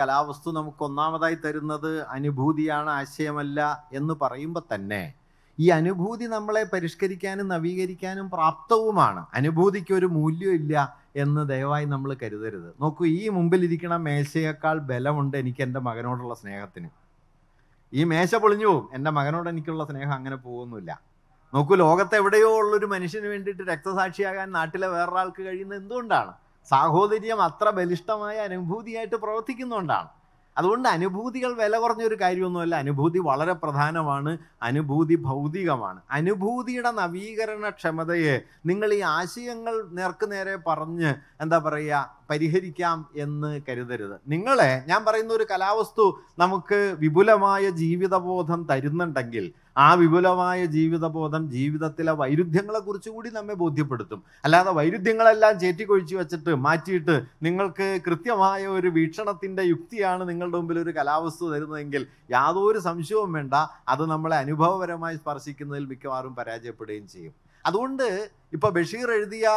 കലാവസ്തു നമുക്ക് ഒന്നാമതായി തരുന്നത് അനുഭൂതിയാണ്, ആശയമല്ല എന്ന് പറയുമ്പോൾ തന്നെ ഈ അനുഭൂതി നമ്മളെ പരിഷ്കരിക്കാനും നവീകരിക്കാനും പ്രാപ്തവുമാണ്. അനുഭൂതിക്ക് ഒരു മൂല്യമില്ല എന്ന് ദയവായി നമ്മൾ കരുതരുത്. നോക്കൂ, ഈ മുമ്പിലിരിക്കുന്ന മേശയേക്കാൾ ബലമുണ്ട് എനിക്ക് എൻ്റെ മകനോടുള്ള സ്നേഹത്തിന്. ഈ മേശ പൊളിഞ്ഞു പോകും, എൻ്റെ മകനോട് എനിക്കുള്ള സ്നേഹം അങ്ങനെ പോകുന്നില്ല. നോക്കൂ, ലോകത്ത് എവിടെയോ ഉള്ളൊരു മനുഷ്യന് വേണ്ടിയിട്ട് രക്തസാക്ഷിയാകാൻ നാട്ടിലെ വേറൊരാൾക്ക് കഴിയുന്നത് എന്തുകൊണ്ടാണ്? സാഹോദര്യം അത്ര ബലിഷ്ഠമായ അനുഭൂതിയായിട്ട് പ്രവർത്തിക്കുന്നുകൊണ്ടാണ്. അതുകൊണ്ട് അനുഭൂതികൾ വില കുറഞ്ഞൊരു കാര്യമൊന്നുമല്ല. അനുഭൂതി വളരെ പ്രധാനമാണ്. അനുഭൂതി ഭൗതികമാണ്. അനുഭൂതിയുടെ നവീകരണ ക്ഷമതയെ നിങ്ങൾ ഈ ആശയങ്ങൾ നേർക്കുനേരെ പറഞ്ഞ് പരിഹരിക്കാം എന്ന് കരുതരുത്. ഞാൻ പറയുന്ന ഒരു കലാവസ്തു നമുക്ക് വിപുലമായ ജീവിതബോധം തരുന്നുണ്ടെങ്കിൽ ആ വിപുലമായ ജീവിതബോധം ജീവിതത്തിലെ വൈരുദ്ധ്യങ്ങളെ കുറിച്ച് കൂടി നമ്മെ ബോധ്യപ്പെടുത്തും. അല്ലാതെ വൈരുദ്ധ്യങ്ങളെല്ലാം ചേറ്റിക്കൊഴിച്ചു വെച്ചിട്ട് മാറ്റിയിട്ട് നിങ്ങൾക്ക് കൃത്യമായ ഒരു വീക്ഷണത്തിൻ്റെ യുക്തിയാണ് നിങ്ങളുടെ മുമ്പിൽ ഒരു കലാവസ്തു തരുന്നതെങ്കിൽ യാതൊരു സംശയവും വേണ്ട, അത് നമ്മളെ അനുഭവപരമായി സ്പർശിക്കുന്നതിൽ മിക്കവാറും പരാജയപ്പെടുകയും ചെയ്യും. അതുകൊണ്ട് ഇപ്പോൾ ബഷീർ എഴുതിയ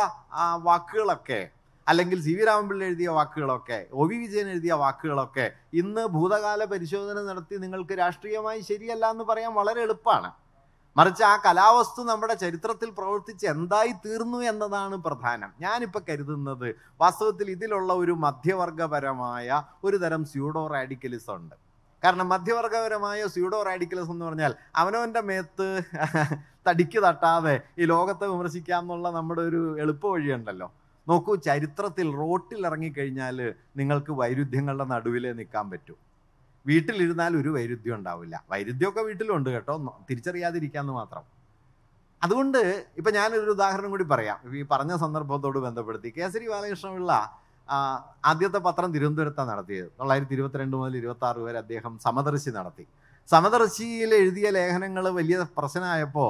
വാക്കുകളൊക്കെ, അല്ലെങ്കിൽ സി വി രാമൻപിള്ള എഴുതിയ വാക്കുകളൊക്കെ, ഒ വി വിജയൻ എഴുതിയ വാക്കുകളൊക്കെ ഇന്ന് ഭൂതകാല പരിശോധന നടത്തി നിങ്ങൾക്ക് രാഷ്ട്രീയമായി ശരിയല്ല എന്ന് പറയാൻ വളരെ എളുപ്പമാണ്. മറിച്ച് ആ കലാവസ്തു നമ്മുടെ ചരിത്രത്തിൽ പ്രവർത്തിച്ച് എന്തായി തീർന്നു എന്നതാണ് പ്രധാനം. ഞാനിപ്പോൾ കരുതുന്നത് വാസ്തവത്തിൽ ഇതിലുള്ള ഒരു മധ്യവർഗപരമായ ഒരു തരം സ്യൂഡോ റാഡിക്കലിസം ഉണ്ട്. കാരണം മധ്യവർഗപരമായ സ്യൂഡോ റാഡിക്കലിസം എന്ന് പറഞ്ഞാൽ അവനവൻ്റെ മേത്ത് തടിക്ക് തട്ടാതെ ഈ ലോകത്തെ വിമർശിക്കാമെന്നുള്ള നമ്മുടെ ഒരു എളുപ്പ വഴിയുണ്ടല്ലോ. നോക്കൂ, ചരിത്രത്തിൽ റോട്ടിൽ ഇറങ്ങിക്കഴിഞ്ഞാൽ നിങ്ങൾക്ക് വൈരുദ്ധ്യങ്ങളുടെ നടുവിലേ നിൽക്കാൻ പറ്റൂ. വീട്ടിലിരുന്നാൽ ഒരു വൈരുദ്ധ്യം ഉണ്ടാവില്ല. വൈരുദ്ധ്യമൊക്കെ വീട്ടിലുണ്ട് കേട്ടോ, തിരിച്ചറിയാതിരിക്കാമെന്ന് മാത്രം. അതുകൊണ്ട് ഇപ്പം ഞാനൊരു ഉദാഹരണം കൂടി പറയാം. ഈ പറഞ്ഞ സന്ദർഭത്തോട് ബന്ധപ്പെടുത്തി കേസരി ബാലകൃഷ്ണപിള്ള ആദ്യത്തെ പത്രം തിരുവനന്തപുരത്താണ് നടത്തിയത്. 1922 മുതൽ 1926 വരെ അദ്ദേഹം സമദർശി നടത്തി. സമദർശിയിൽ എഴുതിയ ലേഖനങ്ങൾ വലിയ പ്രശ്നമായപ്പോൾ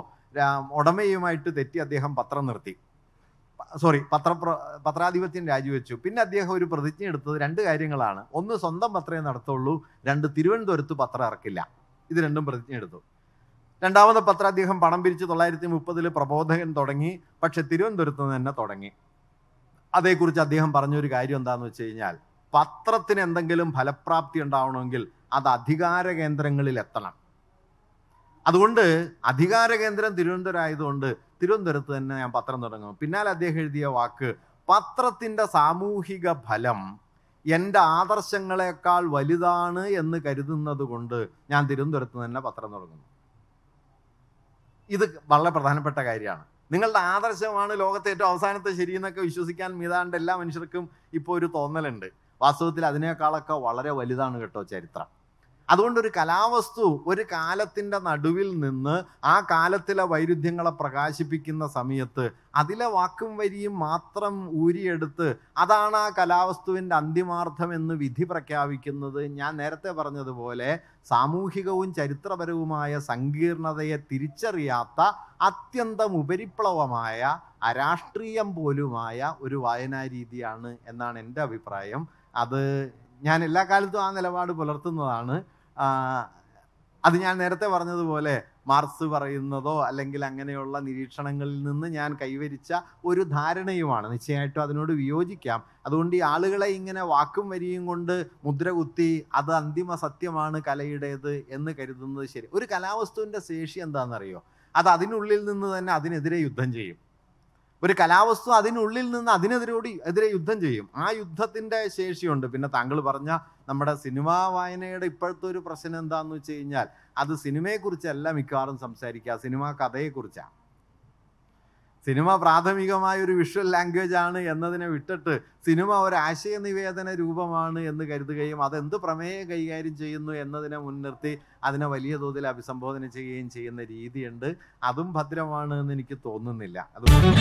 ഉടമയുമായിട്ട് തെറ്റി അദ്ദേഹം പത്രം നിർത്തി. പത്രാധിപത്യം രാജിവെച്ചു. പിന്നെ അദ്ദേഹം ഒരു പ്രതിജ്ഞ എടുത്തത് 2 കാര്യങ്ങളാണ്. ഒന്ന്, സ്വന്തം പത്രമേ നടത്തുള്ളൂ. 2, തിരുവനന്തപുരത്ത് പത്രം ഇറക്കില്ല. ഇത് 2ഉം പ്രതിജ്ഞ എടുത്തു. രണ്ടാമത്തെ പത്രം അദ്ദേഹം പണം പിരിച്ച് 1930 പ്രബോധകൻ തുടങ്ങി. പക്ഷെ തിരുവനന്തപുരത്ത് തന്നെ തുടങ്ങി. അതേക്കുറിച്ച് അദ്ദേഹം പറഞ്ഞൊരു കാര്യം എന്താണെന്ന് വെച്ച് കഴിഞ്ഞാൽ, പത്രത്തിന് എന്തെങ്കിലും ഫലപ്രാപ്തി ഉണ്ടാവണമെങ്കിൽ അത് അധികാര കേന്ദ്രങ്ങളിൽ എത്തണം. അതുകൊണ്ട് അധികാര കേന്ദ്രം തിരുവനന്തപുരം ആയതുകൊണ്ട് തിരുവനന്തപുരത്ത് തന്നെ ഞാൻ പത്രം തുടങ്ങും. പിന്നാലെ അദ്ദേഹം എഴുതിയ വാക്ക്, പത്രത്തിൻ്റെ സാമൂഹിക ഫലം എൻ്റെ ആദർശങ്ങളെക്കാൾ വലുതാണ് എന്ന് കരുതുന്നത് കൊണ്ട് ഞാൻ തിരുവനന്തപുരത്ത് തന്നെ പത്രം തുടങ്ങുന്നു. ഇത് വളരെ പ്രധാനപ്പെട്ട കാര്യമാണ്. നിങ്ങളുടെ ആദർശമാണ് ലോകത്തെ ഏറ്റവും അവസാനത്തെ ശരിയെന്നൊക്കെ വിശ്വസിക്കാൻ മീതാണ്ട് എല്ലാ മനുഷ്യർക്കും ഇപ്പോൾ ഒരു തോന്നലുണ്ട്. വാസ്തവത്തിൽ അതിനേക്കാളൊക്കെ വളരെ വലുതാണ് കേട്ടോ ചരിത്രം. അതുകൊണ്ടൊരു കലാവസ്തു ഒരു കാലത്തിൻ്റെ നടുവിൽ നിന്ന് ആ കാലത്തിലെ വൈരുദ്ധ്യങ്ങളെ പ്രകാശിപ്പിക്കുന്ന സമയത്ത് അതിലെ വാക്കും വരിയും മാത്രം ഊരിയെടുത്ത് അതാണ് ആ കലാവസ്തുവിൻ്റെ അന്തിമാർത്ഥം എന്ന് വിധി പ്രഖ്യാപിക്കുന്നത്, ഞാൻ നേരത്തെ പറഞ്ഞതുപോലെ സാമൂഹികവും ചരിത്രപരവുമായ സങ്കീർണതയെ തിരിച്ചറിയാത്ത അത്യന്തം ഉപരിപ്ലവമായ അരാഷ്ട്രീയം പോലുമായ ഒരു വായനാരീതിയാണ് എന്നാണ് എൻ്റെ അഭിപ്രായം. അത് ഞാൻ എല്ലാ കാലത്തും ആ നിലപാട് പുലർത്തുന്നതാണ്. അത് ഞാൻ നേരത്തെ പറഞ്ഞതുപോലെ മാർക്സ് പറയുന്നതോ അല്ലെങ്കിൽ അങ്ങനെയുള്ള നിരീക്ഷണങ്ങളിൽ നിന്ന് ഞാൻ കൈവരിച്ച ഒരു ധാരണയുമാണ്. നിശ്ചയമായിട്ടും അതിനോട് വിയോജിക്കാം. അതുകൊണ്ട് ഈ ആളുകളെ ഇങ്ങനെ വാക്കും വരിയും കൊണ്ട് മുദ്ര കുത്തി അത് അന്തിമ സത്യമാണ് കലയുടേത് എന്ന് കരുതുന്നത് ശരി. ഒരു കലാവസ്തുവിൻ്റെ ശേഷി എന്താണെന്നറിയോ? അത് അതിനുള്ളിൽ നിന്ന് തന്നെ അതിനെതിരെ യുദ്ധം ചെയ്യും. ഒരു കലാവസ്തു അതിനുള്ളിൽ നിന്ന് അതിനെതിരെ യുദ്ധം ചെയ്യും. ആ യുദ്ധത്തിൻ്റെ ശേഷിയുണ്ട്. പിന്നെ താങ്കൾ പറഞ്ഞ നമ്മുടെ സിനിമാ വായനയുടെ ഇപ്പോഴത്തെ ഒരു പ്രശ്നം എന്താണെന്ന് വെച്ച് കഴിഞ്ഞാൽ, അത് സിനിമയെക്കുറിച്ചല്ല മിക്കവാറും സംസാരിക്കുക, സിനിമാ കഥയെക്കുറിച്ചാണ്. സിനിമ പ്രാഥമികമായ ഒരു വിഷ്വൽ ലാംഗ്വേജ് ആണ് എന്നതിനെ വിട്ടിട്ട് സിനിമ ഒരു ആശയ നിവേദന രൂപമാണ് എന്ന് കരുതുകയും അതെന്ത് പ്രമേയം കൈകാര്യം ചെയ്യുന്നു എന്നതിനെ മുൻനിർത്തി അതിനെ വലിയ തോതിൽ അഭിസംബോധന ചെയ്യുകയും ചെയ്യുന്ന രീതിയുണ്ട്. അതും ഭദ്രമാണ് എന്ന് എനിക്ക് തോന്നുന്നില്ല. അതുകൊണ്ട്